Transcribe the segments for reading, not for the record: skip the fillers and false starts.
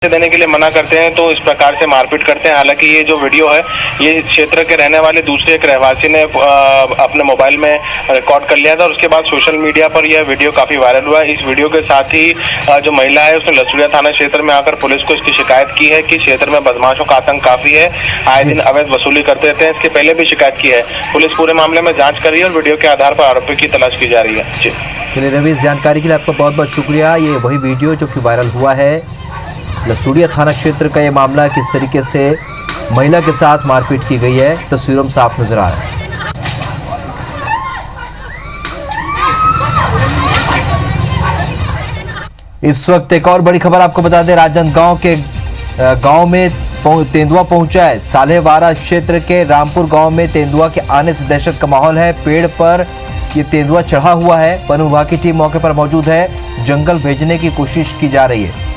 देने के लिए मना करते हैं तो इस प्रकार से मारपीट करते हैं। हालांकि ये जो वीडियो है ये क्षेत्र के रहने वाले दूसरे एक रहवासी ने अपने मोबाइल में रिकॉर्ड कर लिया था और उसके बाद सोशल मीडिया पर यह वीडियो काफी वायरल हुआ। इस वीडियो के साथ ही जो महिला है उसने लसूड़िया थाना क्षेत्र में आकर पुलिस को इसकी शिकायत की है कि क्षेत्र में बदमाशों का आतंक काफी है, आए दिन अवैध वसूली करते रहते हैं। इसके पहले भी शिकायत की है। पुलिस पूरे मामले में जाँच कर रही है और वीडियो के आधार पर आरोपी की तलाश की जा रही है। जी चलिए रवि, इस जानकारी के लिए आपका बहुत बहुत शुक्रिया। ये वही वीडियो जो कि वायरल हुआ है, लसूड़िया थाना क्षेत्र का ये मामला, किस तरीके से महिला के साथ मारपीट की गई है, तस्वीरों में साफ नजर आ रहा है। इस वक्त एक और बड़ी खबर आपको बता दें, राजनांदगांव के गांव में तेंदुआ पहुंचा है। सालेवारा क्षेत्र के रामपुर गांव में तेंदुआ के आने से दहशत का माहौल है। पेड़ पर ये तेंदुआ चढ़ा हुआ है। वन विभाग की टीम मौके पर मौजूद है, जंगल भेजने की कोशिश की जा रही है।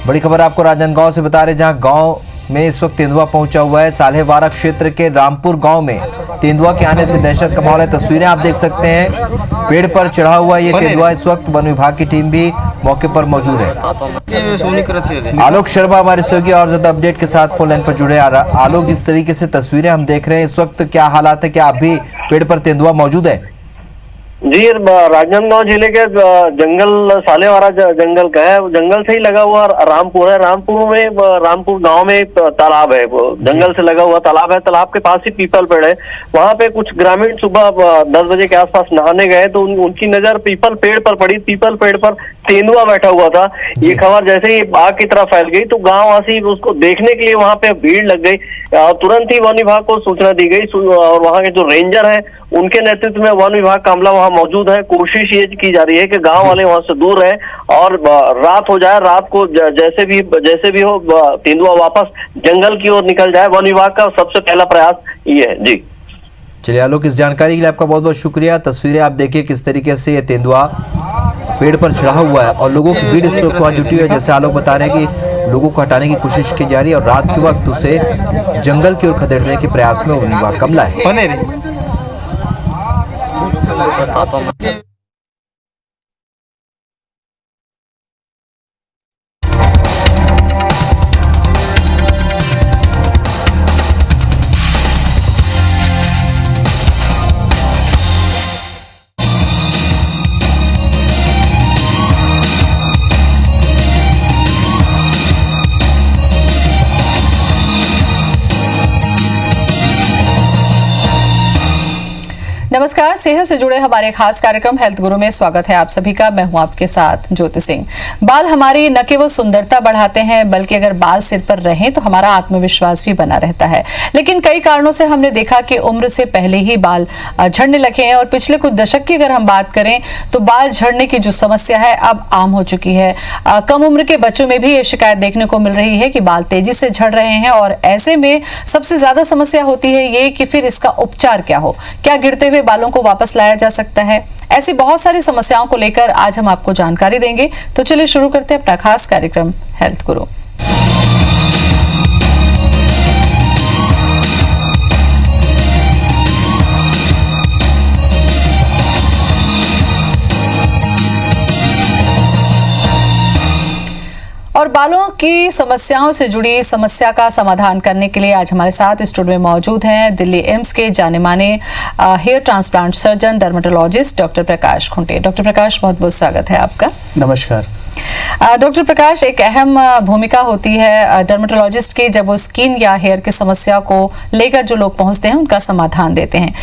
बड़ी खबर आपको राजनांदगांव से बता रहे, जहां गांव में इस वक्त तेंदुआ पहुंचा हुआ है। सालेवारा क्षेत्र के रामपुर गांव में तेंदुआ के आने से दहशत का माहौल है। तस्वीरें आप देख सकते हैं, पेड़ पर चढ़ा हुआ ये तेंदुआ। इस वक्त वन विभाग की टीम भी मौके पर मौजूद है। आलोक शर्मा हमारे सहयोगी और ज्यादा अपडेट के साथ फोन लाइन पर जुड़े। आलोक, जिस तरीके से तस्वीरें हम देख रहे हैं इस वक्त, क्या हालात है? क्या अभी पेड़ पर तेंदुआ मौजूद है? जी, राजनांदगांव जिले के जंगल सालेवारा जंगल का है, जंगल से ही लगा हुआ रामपुर है। रामपुर गांव में तालाब है, जंगल से लगा हुआ तालाब है। तालाब के पास ही पीपल पेड़ है। वहां पे कुछ ग्रामीण सुबह 10 बजे के आसपास नहाने गए तो उनकी नजर पीपल पेड़ पर पड़ी। पीपल पेड़ पर तेंदुआ बैठा हुआ था। ये खबर जैसे ही आग की तरह फैल गई तो गाँववासी उसको देखने के लिए वहां पे भीड़ लग गई। तुरंत ही वन विभाग को सूचना दी गई और वहां के जो रेंजर है उनके नेतृत्व में वन विभाग का अमला वहां मौजूद है। कोशिश ये की जा रही है कि गांव वाले वहां से दूर रहे और रात हो जाए, रात को जैसे भी हो तेंदुआ वापस जंगल की ओर निकल जाए। वन विभाग का सबसे पहला प्रयास ये है। जी चलिए आलोक, इस जानकारी के लिए आपका बहुत बहुत शुक्रिया। तस्वीरें आप देखिए किस तरीके से ये तेंदुआ पेड़ पर चढ़ा हुआ है और लोगों की भीड़ इस वक्त वहां जुटी हुई है। जैसे आलोक बता रहे हैं कि लोगों को हटाने की कोशिश की जा रही है और रात के वक्त उसे जंगल की ओर खदेड़ने के प्रयास में वन विभाग का अमला है। नमस्कार, सेहत से जुड़े हमारे खास कार्यक्रम हेल्थ गुरु में स्वागत है आप सभी का। मैं हूं आपके साथ ज्योति सिंह। बाल हमारी न केवल सुंदरता बढ़ाते हैं बल्कि अगर बाल सिर पर रहें तो हमारा आत्मविश्वास भी बना रहता है। लेकिन कई कारणों से हमने देखा कि उम्र से पहले ही बाल झड़ने लगे हैं और पिछले कुछ दशक की अगर हम बात करें तो बाल झड़ने की जो समस्या है अब आम हो चुकी है। कम उम्र के बच्चों में भी ये शिकायत देखने को मिल रही है कि बाल तेजी से झड़ रहे हैं और ऐसे में सबसे ज्यादा समस्या होती है ये कि फिर इसका उपचार क्या हो, क्या गिरते हुए बालों को वापस लाया जा सकता है। ऐसी बहुत सारी समस्याओं को लेकर आज हम आपको जानकारी देंगे। तो चलिए शुरू करते हैं अपना खास कार्यक्रम हेल्थ गुरु। और बालों की समस्याओं से जुड़ी समस्या का समाधान करने के लिए आज हमारे साथ स्टूडियो में मौजूद हैं दिल्ली एम्स के जाने माने hair transplant surgeon dermatologist doctor Prakash Khunte. Doctor Prakash, बहुत बहुत स्वागत है आपका। नमस्कार डॉक्टर प्रकाश, एक अहम भूमिका होती है डर्मेटोलॉजिस्ट की जब वो स्किन या हेयर की समस्या को लेकर जो लोग पहुंचते हैं उनका समाधान देते हैं।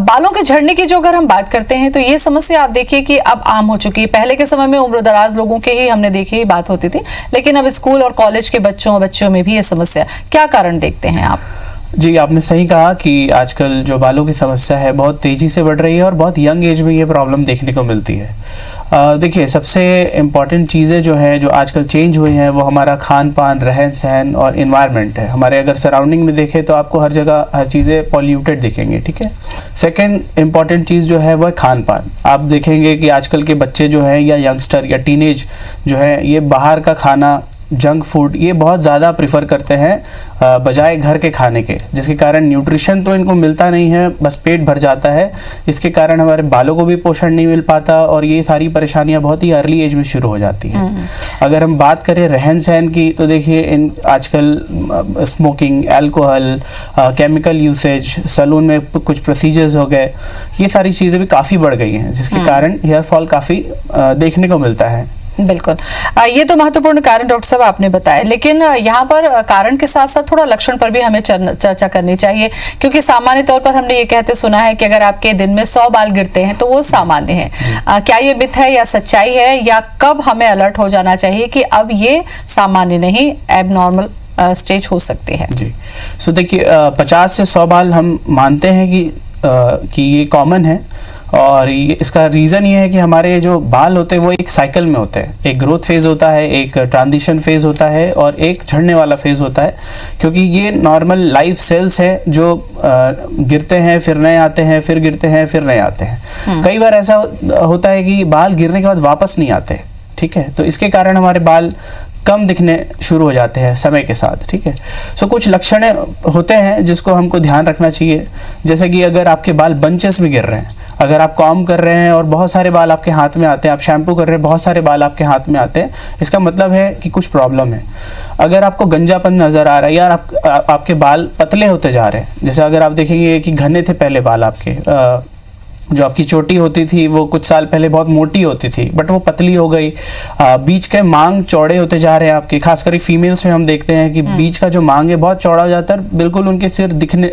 बालों के झड़ने की जो अगर हम बात करते हैं तो ये समस्या आप देखिए कि अब आम हो चुकी है। पहले के समय में उम्रदराज लोगों के ही हमने देखी ही बात होती थी, लेकिन अब स्कूल और कॉलेज के बच्चों में भी ये समस्या, क्या कारण देखते हैं आप? जी, आपने सही कहा कि आजकल जो बालों की समस्या है बहुत तेजी से बढ़ रही है और बहुत यंग एज में ये प्रॉब्लम देखने को मिलती है। देखिए, सबसे इम्पॉर्टेंट चीज़ें जो हैं जो आजकल चेंज हुई हैं वो हमारा खान पान, रहन सहन और इन्वायरमेंट है। हमारे अगर सराउंडिंग में देखें तो आपको हर जगह हर चीज़ें पॉल्यूटेड दिखेंगी, ठीक है। सेकंड इम्पॉर्टेंट चीज़ जो है वो है खान पान। आप देखेंगे कि आजकल के बच्चे जो हैं या यंगस्टर या टीनेज जो है ये बाहर का खाना जंक फूड ये बहुत ज़्यादा प्रिफर करते हैं बजाय घर के खाने के, जिसके कारण न्यूट्रिशन तो इनको मिलता नहीं है, बस पेट भर जाता है। इसके कारण हमारे बालों को भी पोषण नहीं मिल पाता और ये सारी परेशानियां बहुत ही अर्ली एज में शुरू हो जाती हैं। अगर हम बात करें रहन सहन की, तो देखिए इन आजकल smoking, alcohol, chemical usage, salon में कुछ प्रोसीजर्स हो गए, ये सारी चीज़ें भी काफ़ी बढ़ गई हैं, जिसके कारण हेयर फॉल काफ़ी देखने को मिलता है। बिल्कुल, ये तो महत्वपूर्ण कारण डॉक्टर साहब आपने बताया, लेकिन यहाँ पर कारण के साथ साथ थोड़ा लक्षण पर भी हमें चर्चा करनी चाहिए, क्योंकि सामान्य तौर पर हमने ये कहते सुना है कि अगर आपके दिन में 100 बाल गिरते हैं तो वो सामान्य है। क्या ये मिथ है या सच्चाई है, या कब हमें अलर्ट हो जाना चाहिए कि अब ये सामान्य नहीं, एबनॉर्मल स्टेज हो सकती है? जी, सो देखिए 50 से 100 बाल हम मानते हैं कि ये कॉमन है, और इसका रीज़न ये है कि हमारे जो बाल होते हैं वो एक साइकिल में होते हैं। एक ग्रोथ फेज़ होता है, एक ट्रांजिशन फेज़ होता है और एक झड़ने वाला फेज़ होता है, क्योंकि ये नॉर्मल लाइफ सेल्स है जो गिरते हैं फिर नए आते हैं, फिर गिरते हैं फिर नए आते हैं। कई बार ऐसा होता है कि बाल गिरने के बाद वापस नहीं आते, ठीक है, तो इसके कारण हमारे बाल कम दिखने शुरू हो जाते हैं समय के साथ, ठीक है। सो कुछ लक्षण होते हैं जिसको हमको ध्यान रखना चाहिए, जैसे कि अगर आपके बाल बंचेस में गिर रहे हैं, अगर आप कॉम कर रहे हैं और बहुत सारे बाल आपके हाथ में आते हैं, आप शैम्पू कर रहे हैं, बहुत सारे बाल आपके हाथ में आते हैं, इसका मतलब है कि कुछ प्रॉब्लम है। अगर आपको गंजापन नज़र आ रहा है या आपके बाल पतले होते जा रहे हैं, जैसे अगर आप देखेंगे कि घने थे पहले बाल आपके, जो आपकी चोटी होती थी वो कुछ साल पहले बहुत मोटी होती थी बट वो पतली हो गई, बीच के मांग चौड़े होते जा रहे हैं आपके, खासकर फीमेल्स में हम देखते हैं कि बीच का जो मांग है बहुत चौड़ा हो जाता है, बिल्कुल उनके सिर दिखने,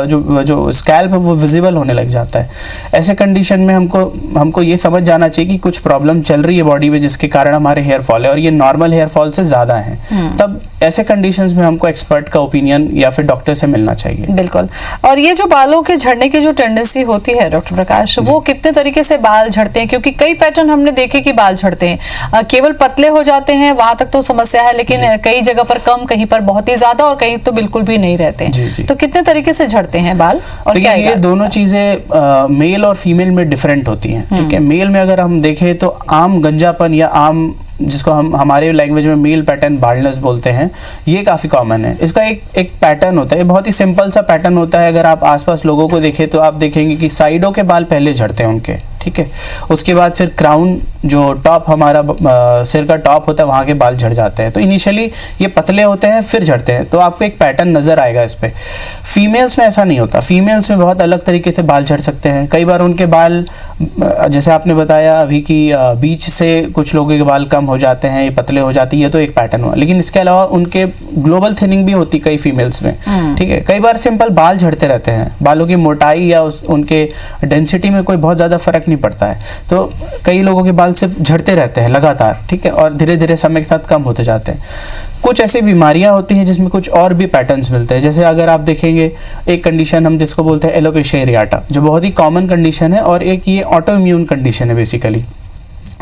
जो स्कैल्प है वो विजिबल होने लग जाता है। ऐसे कंडीशन में हमको ये समझ जाना चाहिए कि कुछ प्रॉब्लम चल रही है बॉडी में, जिसके कारण हमारे हेयर फॉल है और ये नॉर्मल हेयर फॉल से ज़्यादा है। तब ऐसे कंडीशंस में हमको एक्सपर्ट का ओपिनियन या फिर डॉक्टर से मिलना चाहिए। बिल्कुल। और ये जो बालों के झड़ने की जो टेंडेंसी होती है डॉक्टर प्रकाश, वो कितने तरीके से बाल झड़ते हैं? क्योंकि कई पैटर्न हमने देखे कि बाल झड़ते हैं, केवल पतले हो जाते हैं वहां तक तो समस्या है, लेकिन कई जगह पर कम, कहीं पर बहुत ही ज्यादा और कहीं तो बिल्कुल भी नहीं रहते हैं। तो कितने तरीके से झड़ते हैं बाल और क्या ये दोनों चीजें मेल और फीमेल में डिफरेंट होती हैं, ठीक है। मेल में अगर हम देखें तो आम गंजापन या आम, जिसको हम हमारे लैंग्वेज में मेल पैटर्न बाल्डनेस बोलते हैं, ये काफ़ी कॉमन है। इसका एक पैटर्न होता है, बहुत ही सिंपल सा पैटर्न होता है। अगर आप आसपास लोगों को देखें तो आप देखेंगे कि साइडों के बाल पहले झड़ते हैं उनके, ठीक है, उसके बाद फिर क्राउन, जो टॉप हमारा सिर का टॉप होता है, वहाँ के बाल झड़ जाते हैं। तो इनिशियली ये पतले होते हैं फिर झड़ते हैं, तो आपको एक पैटर्न नज़र आएगा इस पर। फीमेल्स में ऐसा नहीं होता, फीमेल्स में बहुत अलग तरीके से बाल झड़ सकते हैं। कई बार उनके बाल, जैसे आपने बताया अभी कि बीच से कुछ लोगों के बाल कम हो जाते हैं, ये पतले हो जाती है, ये तो एक पैटर्न हुआ। लेकिन इसके अलावा उनके ग्लोबल थिनिंग भी होती कई फीमेल्स में, ठीक है। कई बार सिंपल बाल झड़ते रहते हैं, बालों की मोटाई या उनके डेंसिटी में कोई बहुत ज़्यादा फर्क नहीं पड़ता है, तो कई लोगों के बाल सिर्फ झड़ते रहते हैं लगातार, ठीक है, और धीरे धीरे समय के साथ कम होते जाते हैं। कुछ ऐसी बीमारियां होती हैं जिसमें कुछ और भी पैटर्न्स मिलते हैं, जैसे अगर आप देखेंगे एक कंडीशन हम जिसको बोलते हैं एलोपेशिया एरियाटा, जो बहुत ही कॉमन कंडीशन है, और एक ये ऑटो इम्यून कंडीशन है बेसिकली।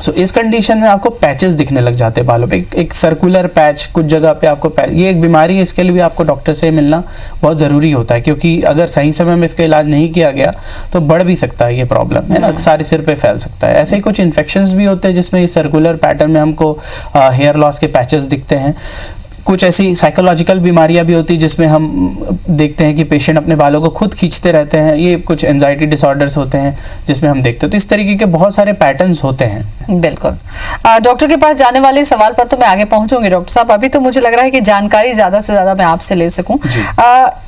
सो इस कंडीशन में आपको पैचेस दिखने लग जाते हैं बालों पे, एक सर्कुलर पैच कुछ जगह पे आपको ये एक बीमारी है। इसके लिए भी आपको डॉक्टर से मिलना बहुत ज़रूरी होता है, क्योंकि अगर सही समय में इसका इलाज नहीं किया गया तो बढ़ भी सकता है ये प्रॉब्लम, है ना, सारे सिर पे फैल सकता है। ऐसे ही कुछ इन्फेक्शंस भी होते हैं जिसमें इस सर्कुलर पैटर्न में हमको हेयर लॉस के पैचेस दिखते हैं। कुछ ऐसी साइकोलॉजिकल बीमारियां भी होती है जिसमें हम देखते हैं कि पेशेंट अपने बालों को खुद खींचते रहते हैं, ये कुछ एंजाइटी डिसऑर्डर्स होते हैं जिसमें हम देखते हैं। तो इस तरीके के बहुत सारे पैटर्न्स होते हैं। बिल्कुल। डॉक्टर के पास जाने वाले सवाल पर तो मैं आगे पहुंचूंगी डॉक्टर साहब, अभी तो मुझे लग रहा है कि जानकारी ज्यादा से ज्यादा मैं आपसे ले सकूं।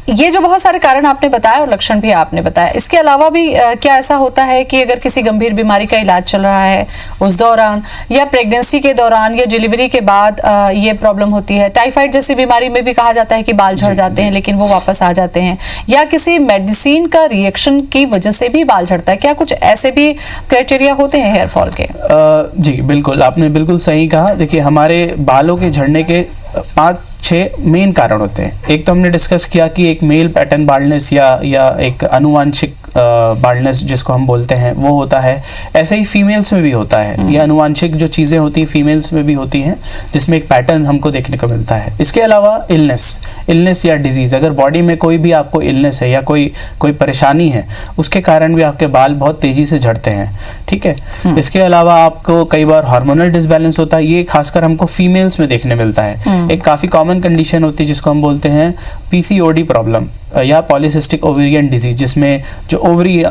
ये जो बहुत सारे कारण आपने बताया और लक्षण भी आपने बताया, इसके अलावा भी क्या ऐसा होता है कि अगर किसी गंभीर बीमारी का इलाज चल रहा है उस दौरान, या प्रेगनेंसी के दौरान, या डिलीवरी के बाद ये प्रॉब्लम होती है? टाइफाइड जैसी बीमारी में भी कहा जाता है कि बाल झड़ जाते हैं लेकिन वो वापस आ जाते हैं, या किसी मेडिसिन का रिएक्शन की वजह से भी बाल झड़ता है, क्या कुछ ऐसे भी क्राइटेरिया होते हैं हेयर फॉल के? जी बिल्कुल, आपने बिल्कुल सही कहा। देखिए, हमारे बालों के झड़ने के 5-6 मेन कारण होते हैं। एक तो हमने डिस्कस किया कि एक मेल पैटर्न बाल्डनेस या एक अनुवांशिक बाल्डनेस जिसको हम बोलते हैं वो होता है। ऐसे ही फीमेल्स में भी होता है। ये अनुवांशिक जो चीज़ें होती हैं फीमेल्स में भी होती हैं, जिसमें एक पैटर्न हमको देखने को मिलता है। इसके अलावा इलनेस या डिजीज़, अगर बॉडी में कोई भी आपको इलनेस है या कोई परेशानी है, उसके कारण भी आपके बाल बहुत तेज़ी से झड़ते हैं। ठीक है। इसके अलावा आपको कई बार हार्मोनल डिसबैलेंस होता है, ये खासकर हमको फीमेल्स में देखने मिलता है। एक काफ़ी कॉमन कंडीशन होती है जिसको हम बोलते हैं PCOD प्रॉब्लम या पॉलीसिस्टिक ओवेरियन डिजीज, जिसमें जो ओवरी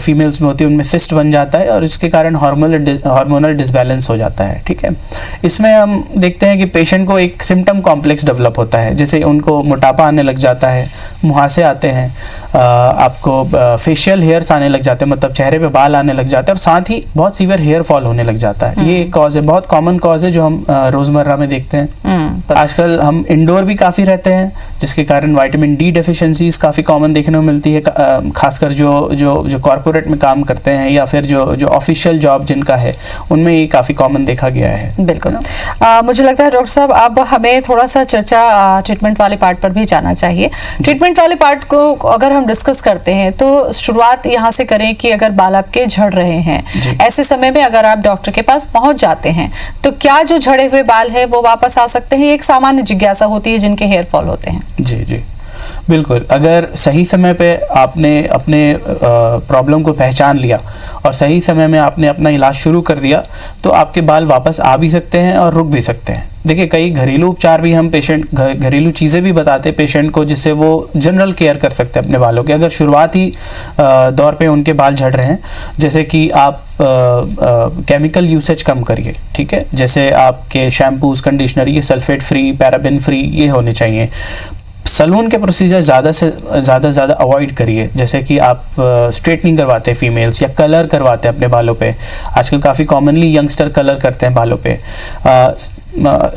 फीमेल्स में होती है उनमें सिस्ट बन जाता है और इसके कारण हार्मोनल डिसबैलेंस हो जाता है। ठीक है। इसमें हम देखते हैं कि पेशेंट को एक सिम्टम कॉम्प्लेक्स डेवलप होता है, जैसे उनको मोटापा आने लग जाता है, मुहासे आते हैं, आपको फेशियल हेयर्स आने लग जाते हैं, मतलब चेहरे पे बाल आने लग जाते हैं, और साथ ही बहुत सीवियर हेयर फॉल होने लग जाता है। ये एक कॉज है, बहुत कॉमन कॉज है जो हम रोजमर्रा में देखते हैं। आजकल हम इंडोर भी काफ़ी रहते हैं, जिसके कारण विटामिन डी डेफिशिएंसीज काफ़ी कॉमन देखने को मिलती है, खासकर जो कॉर्पोरेट में काम करते हैं या फिर जो ऑफिशियल जॉब जिनका है उनमें ये काफ़ी कॉमन देखा गया है। बिल्कुल। मुझे लगता है डॉक्टर साहब अब हमें थोड़ा सा चर्चा ट्रीटमेंट वाले पार्ट पर भी जाना चाहिए। ट्रीटमेंट वाले पार्ट को अगर हम डिस्कस करते हैं तो शुरुआत यहाँ से करें कि अगर बाल आपके झड़ रहे हैं, ऐसे समय में अगर आप डॉक्टर के पास पहुंच जाते हैं तो क्या जो झड़े हुए बाल है वो वापस आ सकते हैं? एक सामान्य जिज्ञासा होती है जिनके हेयर फॉल होते हैं। जी बिल्कुल। अगर सही समय पे आपने अपने प्रॉब्लम को पहचान लिया और सही समय में आपने अपना इलाज शुरू कर दिया तो आपके बाल वापस आ भी सकते हैं और रुक भी सकते हैं। देखिए, कई घरेलू उपचार भी हम घरेलू चीज़ें भी बताते हैं पेशेंट को, जिससे वो जनरल केयर कर सकते हैं अपने बालों के। अगर शुरुआती दौर पे उनके बाल झड़ रहे हैं, जैसे कि आप केमिकल यूसेज कम करिए। ठीक है। जैसे आपके शैम्पूज, कंडीशनर ये सल्फेट फ्री, पैराबेन फ्री ये होने चाहिए। सैलून के प्रोसीजर ज़्यादा से ज़्यादा अवॉइड करिए, जैसे कि आप स्ट्रेटनिंग करवाते हैं फीमेल्स या कलर करवाते हैं अपने बालों पे। आजकल काफ़ी कॉमनली यंगस्टर कलर करते हैं बालों पे।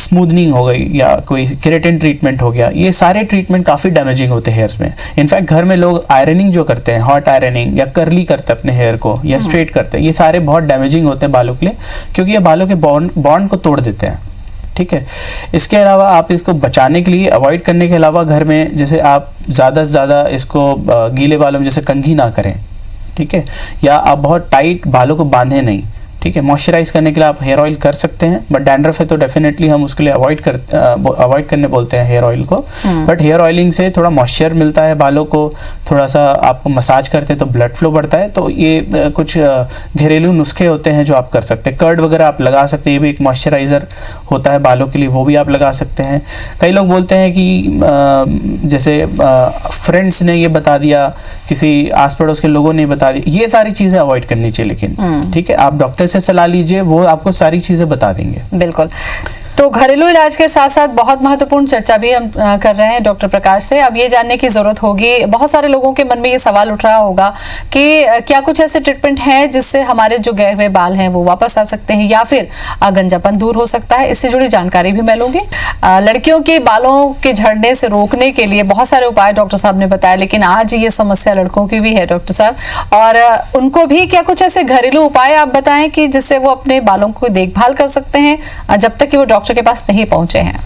स्मूदनिंग हो गई या कोई केराटिन ट्रीटमेंट हो गया, ये सारे ट्रीटमेंट काफ़ी डैमेजिंग होते हैं हेयर्स में। इनफैक्ट घर में लोग आयरनिंग जो करते हैं, हॉट आयरनिंग या कर्ली करते हैं अपने हेयर को या स्ट्रेट करते हैं, ये सारे बहुत डैमेजिंग होते हैं बालों के लिए, क्योंकि ये बालों के बॉन्ड को तोड़ देते हैं। ठीक है। इसके अलावा आप इसको बचाने के लिए, अवॉइड करने के अलावा घर में जैसे आप ज़्यादा से ज़्यादा इसको गीले बालों में जैसे कंघी ना करें। ठीक है। या आप बहुत टाइट बालों को बांधें नहीं। ठीक है। मॉइस्चराइज करने के लिए आप हेयर ऑयल कर सकते हैं, बट डैंड्रफ है तो डेफिनेटली हम उसके लिए अवॉइड करने बोलते हैं हेयर ऑयल को। बट हेयर ऑयलिंग से थोड़ा मॉइस्चर मिलता है बालों को, थोड़ा सा आपको मसाज करते हैं तो ब्लड फ्लो बढ़ता है। तो ये कुछ घरेलू नुस्खे होते हैं जो आप कर सकते हैं। कर्ड वगैरह आप लगा सकते हैं, ये भी एक मॉइस्चराइज़र होता है बालों के लिए, वो भी आप लगा सकते हैं। कई लोग बोलते हैं कि जैसे फ्रेंड्स ने ये बता दिया, किसी आस पड़ोस के लोगों ने बता दिया, ये सारी चीज़ें अवॉइड करनी चाहिए। लेकिन ठीक है, आप डॉक्टर से सलाह लीजिए, वो आपको सारी चीजें बता देंगे। बिल्कुल। तो घरेलू इलाज के साथ साथ बहुत महत्वपूर्ण चर्चा भी हम कर रहे हैं डॉक्टर प्रकाश से। अब ये जानने की जरूरत होगी, बहुत सारे लोगों के मन में ये सवाल उठ रहा होगा कि क्या कुछ ऐसे ट्रीटमेंट हैं जिससे हमारे जो गए हुए बाल हैं वो वापस आ सकते हैं या फिर गंजापन दूर हो सकता है? इससे जुड़ी जानकारी भी मैं लूंगी। लड़कियों के बालों के झड़ने से रोकने के लिए बहुत सारे उपाय डॉक्टर साहब ने बताया, लेकिन आज ये समस्या लड़कों की भी है डॉक्टर साहब, और उनको भी क्या कुछ ऐसे घरेलू उपाय आप बताएं कि जिससे वो अपने बालों की देखभाल कर सकते हैं जब तक कि वो डॉक्टर के पास नहीं पहुंचे हैं?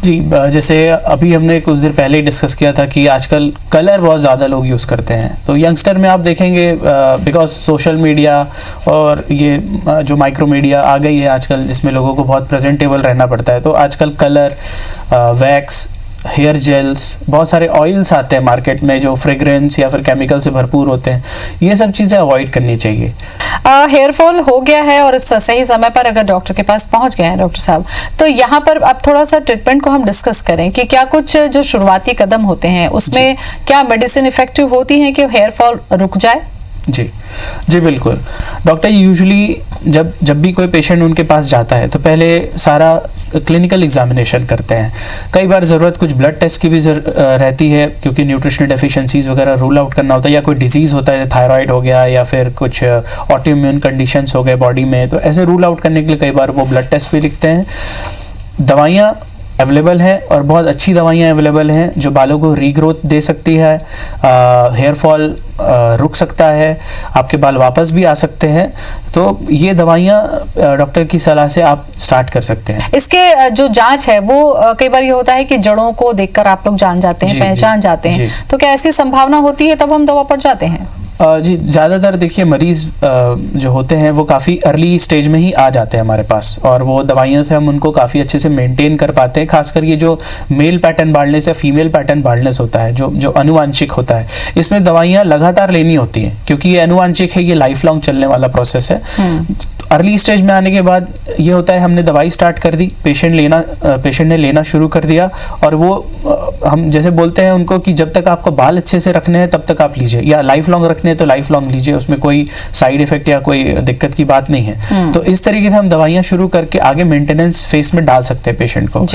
जी, जैसे अभी हमने कुछ देर पहले ही डिस्कस किया था कि आजकल कलर बहुत ज़्यादा लोग यूज़ करते हैं। तो यंगस्टर में आप देखेंगे बिकॉज सोशल मीडिया और ये जो माइक्रो मीडिया आ गई है आजकल, जिसमें लोगों को बहुत प्रेजेंटेबल रहना पड़ता है, तो आजकल कलर, वैक्स, हेयर जेल्स, बहुत सारे ऑयल्स आते हैं मार्केट में जो फ्रेग्रेंस या फिर केमिकल से भरपूर होते हैं, ये सब चीज़ें अवॉइड करनी चाहिए। हेयर फॉल हो गया है और सही समय पर अगर डॉक्टर के पास पहुंच गए हैं डॉक्टर साहब, तो यहाँ पर अब थोड़ा सा ट्रीटमेंट को हम डिस्कस करें कि क्या कुछ जो शुरुआती कदम होते हैं उसमें क्या मेडिसिन इफेक्टिव होती है कि हेयर फॉल रुक जाए? जी बिल्कुल। डॉक्टर यूजुअली जब भी कोई पेशेंट उनके पास जाता है तो पहले सारा क्लिनिकल एग्जामिनेशन करते हैं। कई बार ज़रूरत कुछ ब्लड टेस्ट की भी रहती है, क्योंकि न्यूट्रिशनल डेफिशिएंसीज वगैरह रूल आउट करना होता है, या कोई डिजीज़ होता है, थायराइड हो गया या फिर कुछ ऑटोइम्यून कंडीशंस हो गए बॉडी में, तो ऐसे रूल आउट करने के लिए कई बार वो ब्लड टेस्ट भी लिखते हैं। दवाइयाँ अवेलेबल हैं और बहुत अच्छी दवाइयाँ अवेलेबल हैं जो बालों को रीग्रोथ दे सकती है, हेयर फॉल रुक सकता है, आपके बाल वापस भी आ सकते हैं। तो ये दवाइयाँ डॉक्टर की सलाह से आप स्टार्ट कर सकते हैं। इसके जो जांच है वो कई बार ये होता है कि जड़ों को देखकर आप लोग जान जाते हैं, पहचान जाते हैं, तो क्या ऐसी संभावना होती है तब हम दवा पर जाते हैं? जी ज़्यादातर देखिए मरीज़ जो होते हैं वो काफ़ी अर्ली स्टेज में ही आ जाते हैं हमारे पास, और वो दवाइयों से हम उनको काफ़ी अच्छे से मेंटेन कर पाते हैं। खासकर ये जो मेल पैटर्न बाल्डनेस या फीमेल पैटर्न बाल्डनेस होता है, जो अनुवांशिक होता है, इसमें दवाइयाँ लगातार लेनी होती हैं क्योंकि ये अनुवांशिक है, ये लाइफ लॉन्ग चलने वाला प्रोसेस है। अर्ली स्टेज में आने के बाद ये होता है हमने दवाई स्टार्ट कर दी, पेशेंट ने लेना शुरू कर दिया, और वो हम जैसे बोलते हैं उनको कि जब तक आपको बाल अच्छे से रखने हैं तब तक आप लीजिए, या लाइफ लॉन्ग रखने हैं तो लाइफ लॉन्ग लीजिए, उसमें कोई साइड इफेक्ट या कोई दिक्कत की बात नहीं है। तो इस तरीके से हम दवाइयाँ शुरू करके आगे मेंटेनेंस फेज में डाल सकते हैं पेशेंट को।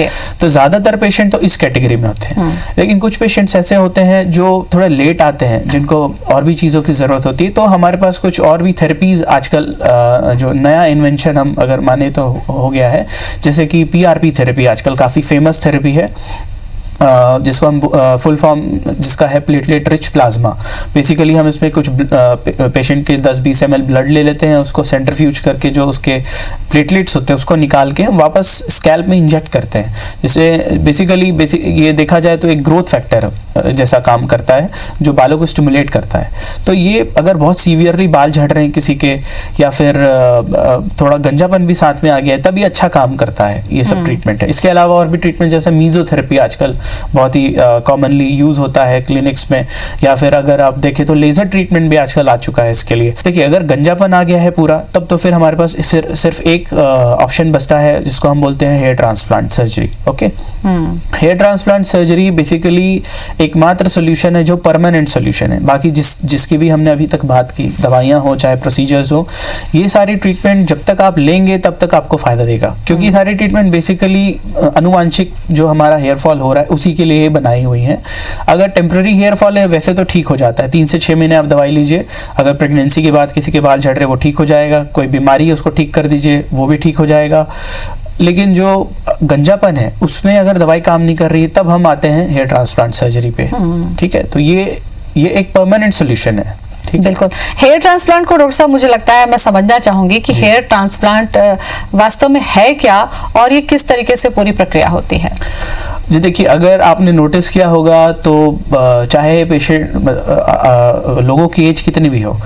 तो ज़्यादातर पेशेंट तो इस कैटेगरी में होते हैं, लेकिन कुछ पेशेंट्स ऐसे होते हैं जो थोड़ा लेट आते हैं, जिनको और भी चीज़ों की ज़रूरत होती है। तो हमारे पास कुछ और भी थेरेपीज़ आजकल जो नया इन्वेंशन हम अगर माने तो हो गया है, जैसे कि PRP थेरेपी आजकल काफ़ी फेमस थेरेपी है, जिसको हम फुल फॉर्म जिसका है प्लेटलेट रिच प्लाज्मा। बेसिकली हम इसमें कुछ पेशेंट के 10-20 ml ब्लड ले लेते हैं, उसको सेंट्रीफ्यूज करके जो उसके प्लेटलेट्स होते हैं उसको निकाल के हम वापस स्कैल्प में इंजेक्ट करते हैं, जिससे बेसिकली ये देखा जाए तो एक ग्रोथ फैक्टर जैसा काम करता है जो बालों को स्टिमुलेट करता है। तो ये अगर बहुत सीवियरली बाल झड़ रहे हैं किसी के, या फिर थोड़ा गंजापन भी साथ में आ गया है, तब ये अच्छा काम करता है। ये सब ट्रीटमेंट है। इसके अलावा और भी ट्रीटमेंट जैसे मीजोथेरेपी आजकल बहुत ही कॉमनली यूज होता है क्लिनिक्स में, या फिर अगर आप देखें तो लेजर ट्रीटमेंट भी आजकल आ चुका है इसके लिए। देखिए अगर गंजापन आ गया है पूरा, तब तो फिर हमारे पास सिर्फ एक ऑप्शन बचता है जिसको हम बोलते हैं hair transplant surgery. Okay, hair transplant surgery basically एकमात्र सोल्यूशन है जो परमानेंट सोल्यूशन है। बाकी जिसकी भी हमने अभी तक बात की, दवाइयाँ हो चाहे प्रोसीजर्स हो, ये सारी ट्रीटमेंट जब तक आप लेंगे तब तक आपको फायदा देगा, क्योंकि सारी ट्रीटमेंट बेसिकली अनुवांशिक जो हमारा हेयर फॉल हो रहा है उसी के लिए बनाई हुई है। अगर टेम्पररी हेयर फॉल है वैसे तो ठीक हो जाता है, 3 से 6 महीने आप दवाई लीजिए। अगर प्रेगनेंसी के बाद किसी के बाल झड़ रहे वो ठीक हो जाएगा, कोई बीमारी है उसको ठीक कर दीजिए वो भी ठीक हो जाएगा। लेकिन जो गंजापन है उसमें अगर दवाई काम नहीं कर रही है तब हम आते हैं हेयर ट्रांसप्लांट सर्जरी पे। ठीक है, तो ये एक परमानेंट सोल्यूशन है। बिल्कुल। हेयर ट्रांसप्लांट को डॉक्टर साहब मुझे लगता है मैं समझना चाहूंगी कि हेयर ट्रांसप्लांट वास्तव में है क्या और ये किस तरीके से पूरी प्रक्रिया होती है? जी देखिए, अगर आपने नोटिस किया होगा तो चाहे पेशेंट लोगों की एज कितनी भी हो,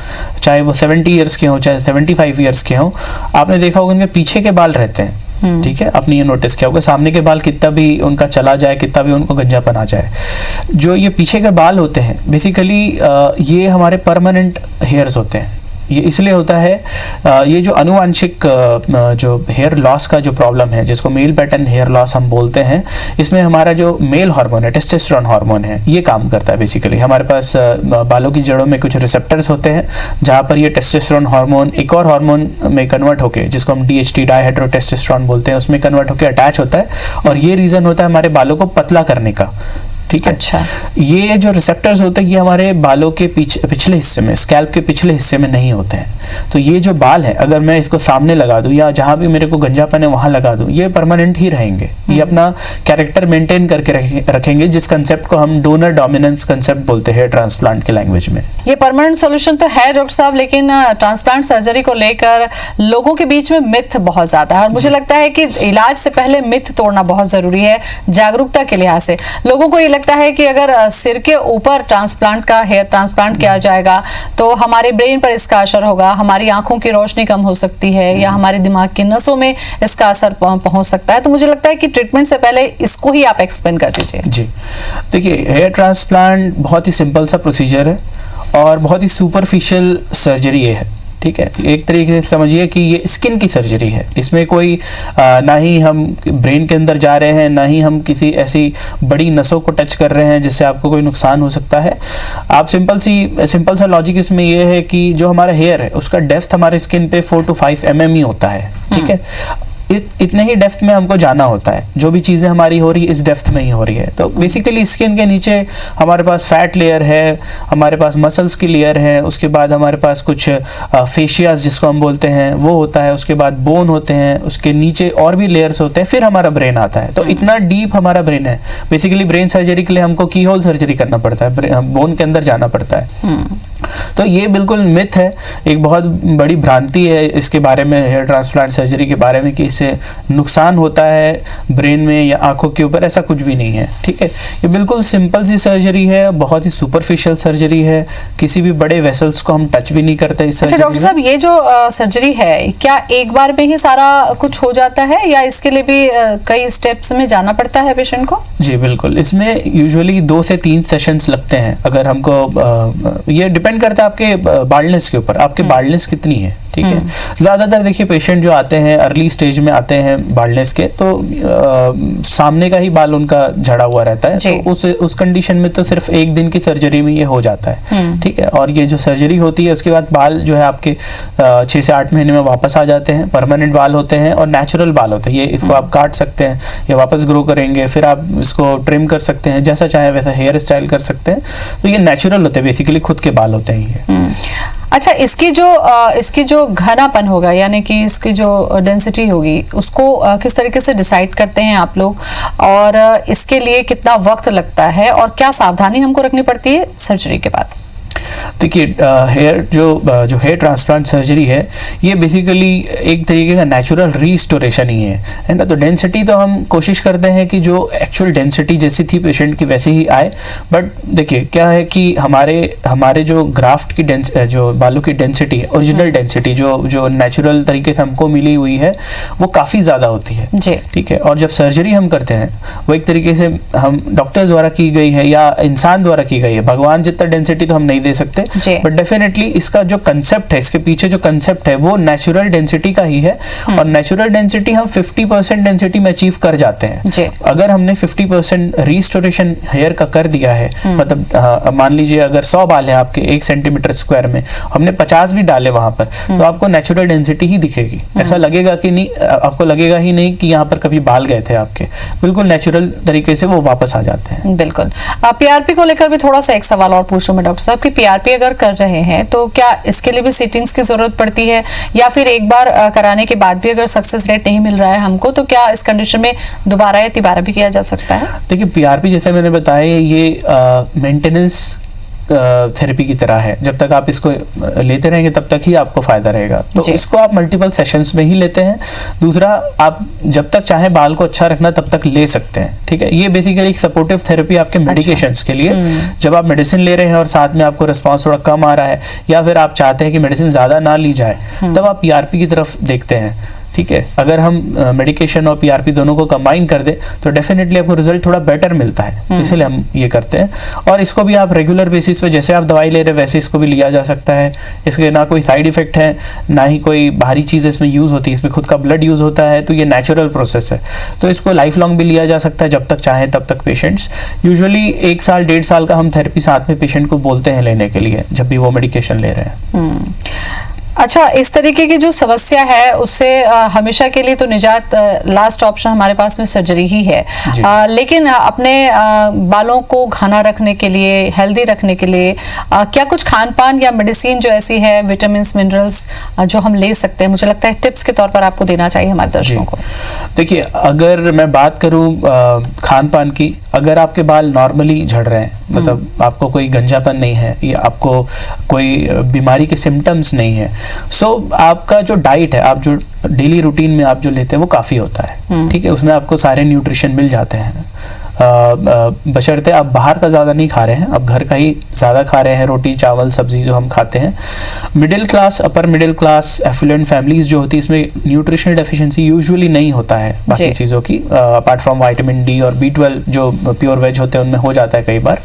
चाहे वो 70 ईयर्स के हों चाहे 75 ईयर्स के हों, आपने देखा होगा उनके पीछे के बाल रहते हैं। ठीक है, आपने ये नोटिस किया होगा, सामने के बाल कितना भी उनका चला जाए, कितना भी उनको गंजापन आ जाए, जो ये पीछे के बाल होते हैं बेसिकली ये हमारे परमानेंट हेयर्स होते हैं। ये इसलिए होता है, ये जो अनुवांशिक जो हेयर लॉस का जो प्रॉब्लम है, जिसको मेल पैटर्न हेयर लॉस हम बोलते हैं, इसमें हमारा जो मेल हार्मोन है, टेस्टोस्टेरोन हार्मोन है, ये काम करता है। बेसिकली हमारे पास बालों की जड़ों में कुछ रिसेप्टर्स होते हैं जहाँ पर ये टेस्टोस्टेरोन हार्मोन एक और हार्मोन में कन्वर्ट होके, जिसको हम DHT डायहाइड्रोटेस्टोस्टेरोन बोलते हैं, उसमें कन्वर्ट होकर अटैच होता है, और ये रीज़न होता है हमारे बालों को पतला करने का। ठीक है, अच्छा। ये जो रिसेप्टर्स होते हैं ये हमारे बालों के पिछले हिस्से में, स्कैल्प के पिछले हिस्से में नहीं होते हैं। तो ये जो बाल है, अगर मैं इसको सामने लगा दूं या जहां भी मेरे को गंजापन है वहां लगा दूं, ये परमानेंट ही रहेंगे। ये अपना कैरेक्टर मेंटेन करके रखेंगे, जिस कंसेप्ट को हम डोनर डोमिनेंस कंसेप्ट बोलते हैं ट्रांसप्लांट के लैंग्वेज में। ये परमानेंट सॉल्यूशन तो है डॉक्टर साहब, लेकिन ट्रांसप्लांट सर्जरी को लेकर लोगों के बीच में मिथ बहुत ज्यादा है, और मुझे लगता है कि इलाज से पहले मिथ तोड़ना बहुत जरूरी है जागरूकता के लिहाज से। लोगों को ये लगता है कि अगर सिर के ऊपर हेयर ट्रांसप्लांट किया जाएगा तो हमारे ब्रेन पर इसका असर होगा, हमारी आंखों की रोशनी कम हो सकती है, या हमारे दिमाग की नसों में इसका असर पहुंच सकता है। तो मुझे लगता है कि ट्रीटमेंट से पहले इसको ही आप एक्सप्लेन कर दीजिए। जी देखिए, हेयर ट्रांसप्लांट बहुत ही सिंपल सा प्रोसीजर है और बहुत ही सुपरफिशियल सर्जरी है। ठीक है, एक तरीके से समझिए कि ये स्किन की सर्जरी है। इसमें कोई ना ही हम ब्रेन के अंदर जा रहे हैं, ना ही हम किसी ऐसी बड़ी नसों को टच कर रहे हैं जिससे आपको कोई नुकसान हो सकता है। आप सिंपल सा लॉजिक इसमें ये है कि जो हमारा हेयर है उसका डेप्थ हमारे स्किन पे 4 to 5 mm ही होता है। ठीक है, इतने ही डेप्थ में हमको जाना होता है, जो भी चीज़ें हमारी हो रही है इस डेप्थ में ही हो रही है। तो बेसिकली स्किन के नीचे हमारे पास फैट लेयर है, हमारे पास मसल्स की लेयर है, उसके बाद हमारे पास कुछ फेशियाज जिसको हम बोलते हैं वो होता है, उसके बाद बोन होते हैं, उसके नीचे और भी लेयर्स होते हैं, फिर हमारा ब्रेन आता है। तो इतना डीप हमारा ब्रेन है। बेसिकली ब्रेन सर्जरी के लिए हमको की होल सर्जरी करना पड़ता है, बोन के अंदर जाना पड़ता है। तो ये बिल्कुल मिथ है, एक बहुत बड़ी भ्रांति है इसके बारे में, हेयर ट्रांसप्लांट सर्जरी के बारे में, कि इससे नुकसान होता है ब्रेन में या आंखों के ऊपर, ऐसा कुछ भी नहीं है। ठीक है, ये बिल्कुल सिंपल सी सर्जरी है, बहुत ही सुपरफिशियल सर्जरी है, किसी भी बड़े वेसल्स को हम टच भी नहीं करते इस सर्जरी में। डॉक्टर साहब, ये जो सर्जरी है क्या एक बार में ही सारा कुछ हो जाता है या इसके लिए भी कई स्टेप्स में जाना पड़ता है पेशेंट को? जी बिल्कुल, इसमें यूजुअली 2 से 3 सेशंस लगते हैं। अगर हमको ये डिपेंड करता है आपके बाल्डनेस के ऊपर, आपके बाल्डनेस कितनी है। ठीक है, ज्यादातर देखिए पेशेंट जो आते हैं अर्ली स्टेज में आते हैं बाल्डनेस के, तो सामने का ही बाल उनका झड़ा हुआ रहता है, तो उस कंडीशन में तो सिर्फ 1 दिन की सर्जरी में ये हो जाता है। ठीक है, और ये जो सर्जरी होती है उसके बाद बाल जो है आपके 6 से 8 महीने में वापस आ जाते हैं, परमानेंट बाल होते हैं और नेचुरल बाल होते हैं। ये इसको आप काट सकते हैं, ये वापस ग्रो करेंगे, फिर आप इसको ट्रिम कर सकते हैं, जैसा चाहे वैसा हेयर स्टाइल कर सकते हैं। तो ये नेचुरल होते हैं, बेसिकली खुद के बाल होते हैं ये। अच्छा, इसकी जो घनापन होगा, यानी कि इसकी जो डेंसिटी होगी, उसको किस तरीके से डिसाइड करते हैं आप लोग, और इसके लिए कितना वक्त लगता है और क्या सावधानी हमको रखनी पड़ती है सर्जरी के बाद? देखिए, हेयर जो हेयर ट्रांसप्लांट सर्जरी है ये बेसिकली एक तरीके का नेचुरल रीस्टोरेशन ही है ना। तो डेंसिटी तो हम कोशिश करते हैं कि जो एक्चुअल डेंसिटी जैसी थी पेशेंट की वैसे ही आए, बट देखिए क्या है कि हमारे जो ग्राफ्ट की जो बालों की डेंसिटी है, ओरिजिनल डेंसिटी जो नेचुरल तरीके से हमको मिली हुई है, वो काफ़ी ज़्यादा होती है। ठीक है, और जब सर्जरी हम करते हैं वो एक तरीके से हम डॉक्टर्स द्वारा की गई है या इंसान द्वारा की गई है। भगवान जितना डेंसिटी तो हम नहीं दे सकते, बट डेफिनेटली इसका जो कंसेप्ट है, इसके पीछे जो कंसेप्ट है वो नेचुरल डेंसिटी का ही है। और नेचुरल डेंसिटी हम 50% डेंसिटी में अचीव कर जाते हैं। अगर हमने 50% रिस्टोरेशन हेयर का कर दिया है, मतलब मान लीजिए अगर 100 बाल है आपके 1 सेंटीमीटर स्क्वायर में, हमने 50 भी डाले वहां पर, तो आपको नेचुरल डेंसिटी ही दिखेगी। ऐसा लगेगा कि नहीं, आपको लगेगा ही नहीं कि यहाँ पर कभी बाल गए थे आपके, बिल्कुल नेचुरल तरीके से वो वापस आ जाते हैं। बिल्कुल। पीआरपी को लेकर भी थोड़ा सा एक सवाल और पूछ रहा हूं डॉक्टर साहब कि पीआरपी अगर कर रहे हैं तो क्या इसके लिए भी सीटिंग्स की जरूरत पड़ती है, या फिर एक बार कराने के बाद भी अगर सक्सेस रेट नहीं मिल रहा है हमको, तो क्या इस कंडीशन में दोबारा या तिबारा भी किया जा सकता है? देखिए, पीआरपी जैसे मैंने बताया ये मेंटेनेंस थेरेपी की तरह है। जब तक आप इसको लेते रहेंगे तब तक ही आपको फायदा रहेगा। तो इसको आप मल्टीपल सेशंस में ही लेते हैं। दूसरा, आप जब तक चाहे बाल को अच्छा रखना तब तक ले सकते हैं। ठीक है, ये बेसिकली एक सपोर्टिव थेरेपी आपके मेडिकेशंस के लिए। जब आप मेडिसिन ले रहे हैं और साथ में आपको रिस्पॉन्स थोड़ा कम आ रहा है, या फिर आप चाहते हैं कि मेडिसिन ज्यादा ना ली जाए, तब आप पीआरपी की तरफ देखते हैं। ठीक है, अगर हम मेडिकेशन और पीआरपी दोनों को कंबाइन कर दे तो डेफिनेटली आपको रिजल्ट थोड़ा बेटर मिलता है, इसलिए हम ये करते हैं। और इसको भी आप रेगुलर बेसिस पे, जैसे आप दवाई ले रहे हैं वैसे इसको भी लिया जा सकता है। इसके ना कोई साइड इफेक्ट है, ना ही कोई बाहरी चीज़ इसमें यूज़ होती है, इसमें खुद का ब्लड यूज़ होता है, तो ये नेचुरल प्रोसेस है। तो इसको लाइफ लॉन्ग भी लिया जा सकता है, जब तक चाहे तब तक। पेशेंट्स यूजुअली 1 साल 1.5 साल का हम थेरेपी साथ में पेशेंट को बोलते हैं लेने के लिए, जब भी वो मेडिकेशन ले रहे हैं। अच्छा, इस तरीके की जो समस्या है उससे हमेशा के लिए तो निजात, लास्ट ऑप्शन हमारे पास में सर्जरी ही है। लेकिन अपने बालों को घना रखने के लिए, हेल्दी रखने के लिए क्या कुछ खान पान या मेडिसिन जो ऐसी है, विटामिन मिनरल्स जो हम ले सकते हैं, मुझे लगता है टिप्स के तौर पर आपको देना चाहिए हमारे दर्शकों को? देखिए, अगर मैं बात करूं खान पान की, अगर आपके बाल नॉर्मली झड़ रहे हैं, मतलब आपको कोई गंजापन नहीं है या आपको कोई बीमारी के सिम्टम्स नहीं है, सो आपका जो डाइट है, आप जो डेली रूटीन में आप जो लेते हैं वो काफ़ी होता है। ठीक है, उसमें आपको सारे न्यूट्रिशन मिल जाते हैं। बशर्ते आप बाहर का ज़्यादा नहीं खा रहे हैं, आप घर का ही ज़्यादा खा रहे हैं, रोटी चावल सब्जी जो हम खाते हैं। Middle class, upper middle class, affluent families जो होती है, इसमें न्यूट्रिशनल डेफिशिएंसी यूजुअली नहीं होता है बाकी चीज़ों की, अपार्ट फ्रॉम विटामिन डी और B12 जो प्योर वेज होते हैं उनमें हो जाता है कई बार।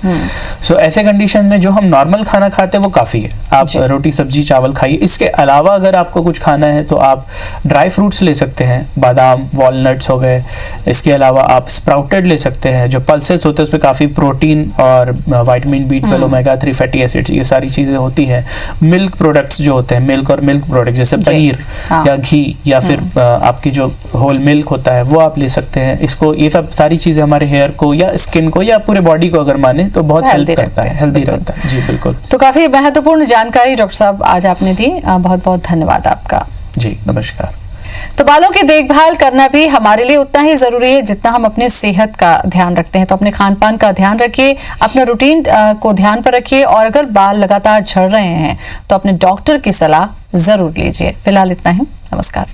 सो ऐसे कंडीशन में जो हम नॉर्मल खाना खाते हैं वो काफ़ी है, आप रोटी सब्जी चावल खाइए। इसके अलावा अगर आपको कुछ खाना है तो आप ड्राई फ्रूट्स ले सकते हैं, बादाम, वॉलनट्स हो गए। इसके अलावा आप स्प्राउटेड ले सकते हैं, है। जो पल्सेस होते हैं उसमें काफ़ी प्रोटीन और vitamin B12, omega 3 fatty acids, ये सारी चीज़ें होती हैं। मिल्क प्रोडक्ट्स जो होते हैं, मिल्क और मिल्क प्रोडक्ट जैसे पनीर या घी या फिर आपकी जो होल मिल्क होता है वो आप ले सकते हैं। इसको ये सब सारी चीज़ें हमारे हेयर को या स्किन को या पूरे बॉडी को अगर माने तो बहुत हेल्प करता है, हेल्दी रहता है। जी बिल्कुल। तो काफी महत्वपूर्ण जानकारी डॉक्टर साहब आज आपने दी, बहुत बहुत धन्यवाद आपका। जी नमस्कार। तो बालों की देखभाल करना भी हमारे लिए उतना ही जरूरी है जितना हम अपने सेहत का ध्यान रखते हैं। तो अपने खान पान का ध्यान रखिए, अपना रूटीन को ध्यान पर रखिए, और अगर बाल लगातार झड़ रहे हैं तो अपने डॉक्टर की सलाह जरूर लीजिए। फिलहाल इतना ही, नमस्कार।